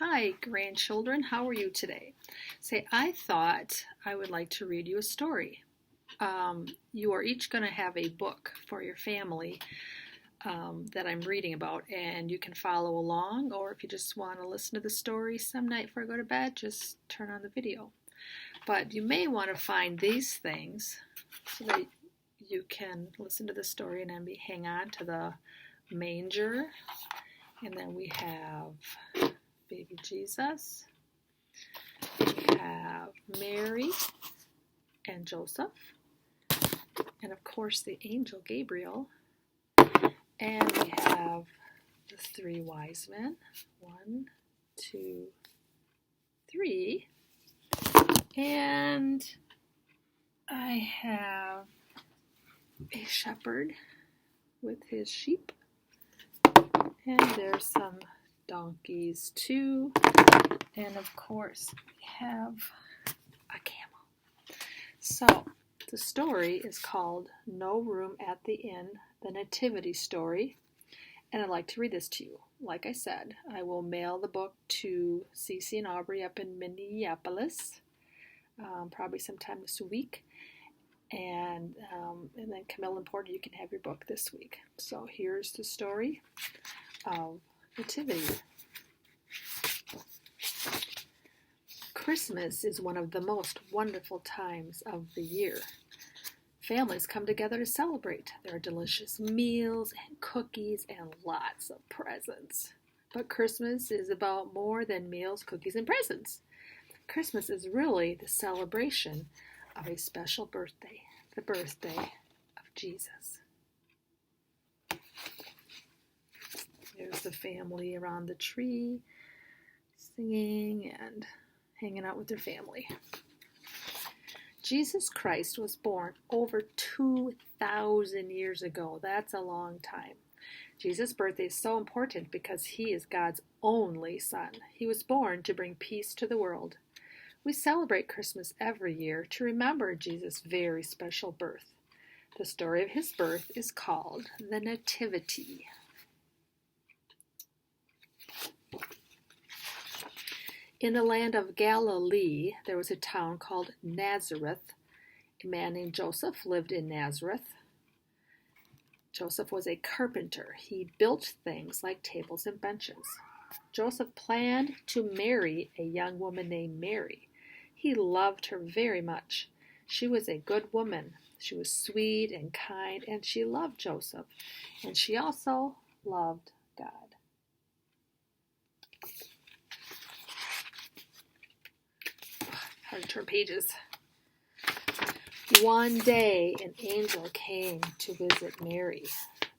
Hi, grandchildren. How are you today? Say, I thought I would like to read you a story. You are each going to have a book for your family that I'm reading about, and you can follow along, or if you just want to listen to the story some night before I go to bed, just turn on the video. But you may want to find these things so that you can listen to the story and then hang on to the manger. And then we have baby Jesus. We have Mary and Joseph. And of course the angel Gabriel. And we have the three wise men. 1, 2, 3. And I have a shepherd with his sheep. And there's some donkeys too. And of course, we have a camel. So, the story is called No Room at the Inn, the Nativity story. And I'd like to read this to you. Like I said, I will mail the book to Cece and Aubrey up in Minneapolis, probably sometime this week. And then Camille and Porter, you can have your book this week. So here's the story of Nativity. Christmas is one of the most wonderful times of the year. Families come together to celebrate. There are delicious meals and cookies and lots of presents. But Christmas is about more than meals, cookies, and presents. Christmas is really the celebration of a special birthday, the birthday of Jesus. There's the family around the tree, singing and hanging out with their family. Jesus Christ was born over 2,000 years ago. That's a long time. Jesus' birthday is so important because he is God's only son. He was born to bring peace to the world. We celebrate Christmas every year to remember Jesus' very special birth. The story of his birth is called the Nativity. In the land of Galilee, there was a town called Nazareth. A man named Joseph lived in Nazareth. Joseph was a carpenter. He built things like tables and benches. Joseph planned to marry a young woman named Mary. He loved her very much. She was a good woman. She was sweet and kind, and she loved Joseph. And she also loved God. Hard to turn pages. One day, an angel came to visit Mary.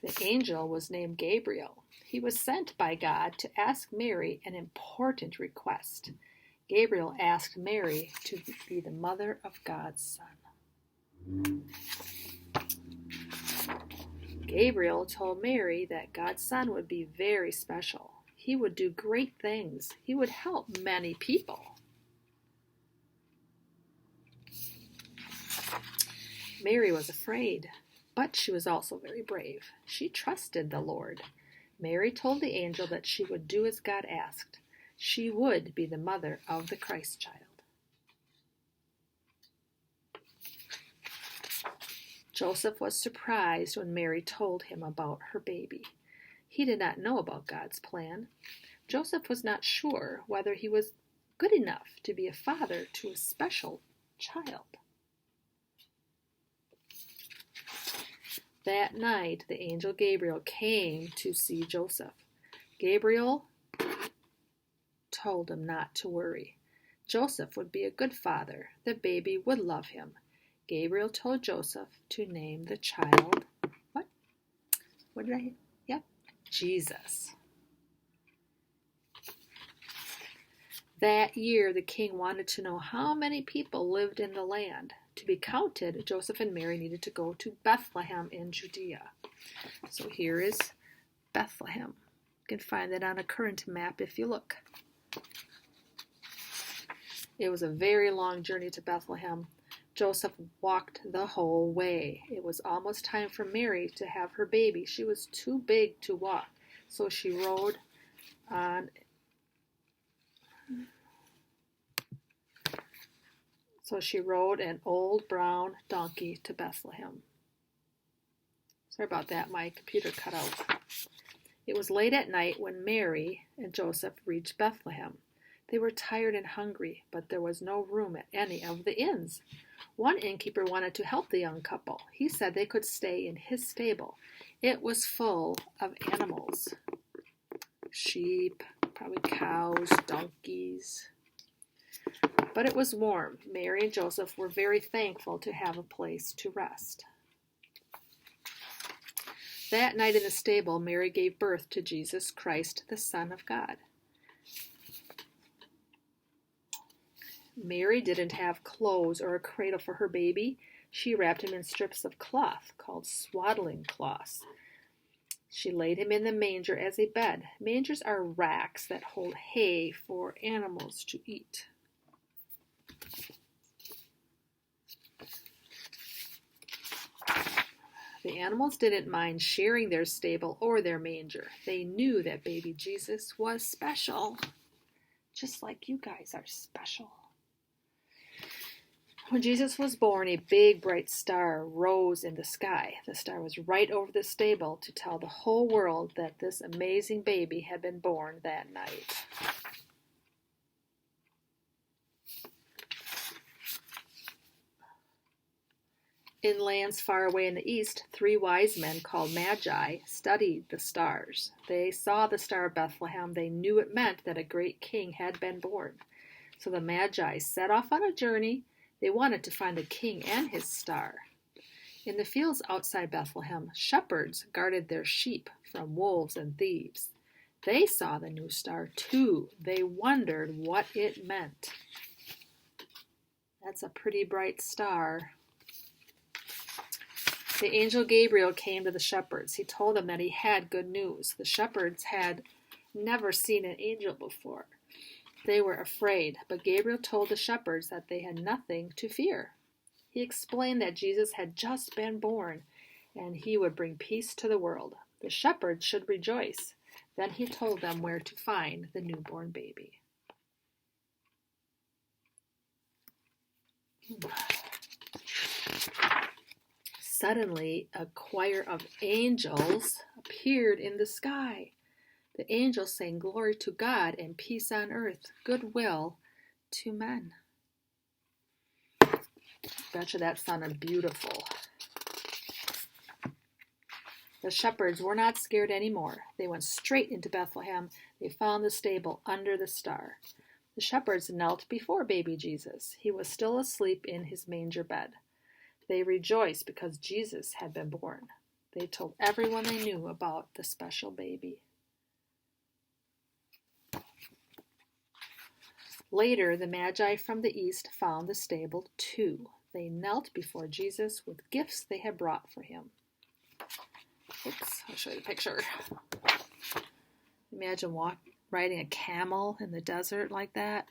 The angel was named Gabriel. He was sent by God to ask Mary an important request. Gabriel asked Mary to be the mother of God's son. Gabriel told Mary that God's son would be very special. He would do great things. He would help many people. Mary was afraid, but she was also very brave. She trusted the Lord. Mary told the angel that she would do as God asked. She would be the mother of the Christ child. Joseph was surprised when Mary told him about her baby. He did not know about God's plan. Joseph was not sure whether he was good enough to be a father to a special child. That night, the angel Gabriel came to see Joseph. Gabriel told him not to worry. Joseph would be a good father. The baby would love him. Gabriel told Joseph to name the child, Jesus. That year, the king wanted to know how many people lived in the land. To be counted, Joseph and Mary needed to go to Bethlehem in Judea. So here is Bethlehem. You can find it on a current map if you look. It was a very long journey to Bethlehem. Joseph walked the whole way. It was almost time for Mary to have her baby. She was too big to walk, so she rode on So she rode an old brown donkey to Bethlehem. Sorry about that, my computer cut out. It was late at night when Mary and Joseph reached Bethlehem. They were tired and hungry, but there was no room at any of the inns. One innkeeper wanted to help the young couple. He said they could stay in his stable. It was full of animals. Sheep, probably cows, donkeys. But it was warm. Mary and Joseph were very thankful to have a place to rest. That night in the stable, Mary gave birth to Jesus Christ, the Son of God. Mary didn't have clothes or a cradle for her baby. She wrapped him in strips of cloth called swaddling cloths. She laid him in the manger as a bed. Mangers are racks that hold hay for animals to eat. The animals didn't mind sharing their stable or their manger. They knew that baby Jesus was special, just like you guys are special. When Jesus was born, a big bright star rose in the sky. The star was right over the stable to tell the whole world that this amazing baby had been born that night. In lands far away in the east, 3 wise men called Magi studied the stars. They saw the star of Bethlehem. They knew it meant that a great king had been born. So the Magi set off on a journey. They wanted to find the king and his star. In the fields outside Bethlehem, shepherds guarded their sheep from wolves and thieves. They saw the new star too. They wondered what it meant. That's a pretty bright star. The angel Gabriel came to the shepherds. He told them that he had good news. The shepherds had never seen an angel before. They were afraid, but Gabriel told the shepherds that they had nothing to fear. He explained that Jesus had just been born, and he would bring peace to the world. The shepherds should rejoice. Then he told them where to find the newborn baby. Suddenly, a choir of angels appeared in the sky. The angels sang, "Glory to God and peace on earth, goodwill to men." Betcha that sounded beautiful. The shepherds were not scared anymore. They went straight into Bethlehem. They found the stable under the star. The shepherds knelt before baby Jesus. He was still asleep in his manger bed. They rejoiced because Jesus had been born. They told everyone they knew about the special baby. Later, the Magi from the east found the stable too. They knelt before Jesus with gifts they had brought for him. Oops, I'll show you the picture. Imagine riding a camel in the desert like that.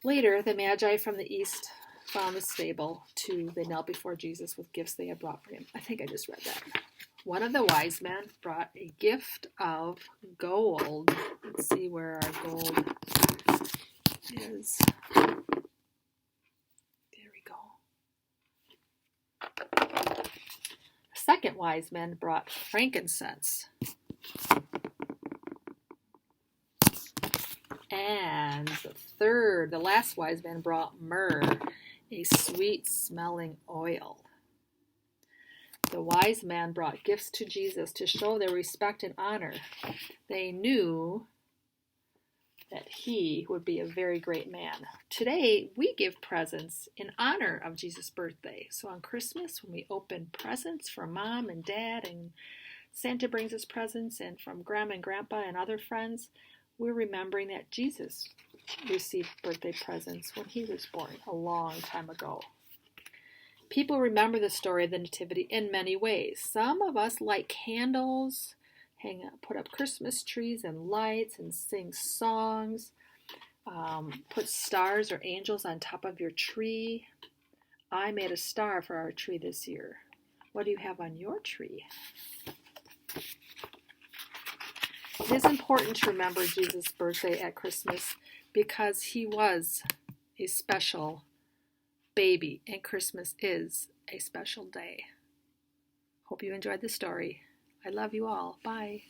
Later, the Magi from the east found the stable too. They knelt before Jesus with gifts they had brought for him. I think I just read that. One of the wise men brought a gift of gold. Let's see where our gold is. There we go. The second wise man brought frankincense. And the last wise man brought myrrh, a sweet-smelling oil. The wise man brought gifts to Jesus to show their respect and honor. They knew that he would be a very great man. Today, we give presents in honor of Jesus' birthday. So on Christmas, when we open presents from Mom and Dad, and Santa brings us presents, and from Grandma and Grandpa and other friends, we're remembering that Jesus received birthday presents when he was born a long time ago. People remember the story of the Nativity in many ways. Some of us light candles, put up Christmas trees and lights, and sing songs. Put stars or angels on top of your tree. I made a star for our tree this year. What do you have on your tree? It is important to remember Jesus' birthday at Christmas because he was a special baby, and Christmas is a special day. Hope you enjoyed the story. I love you all. Bye.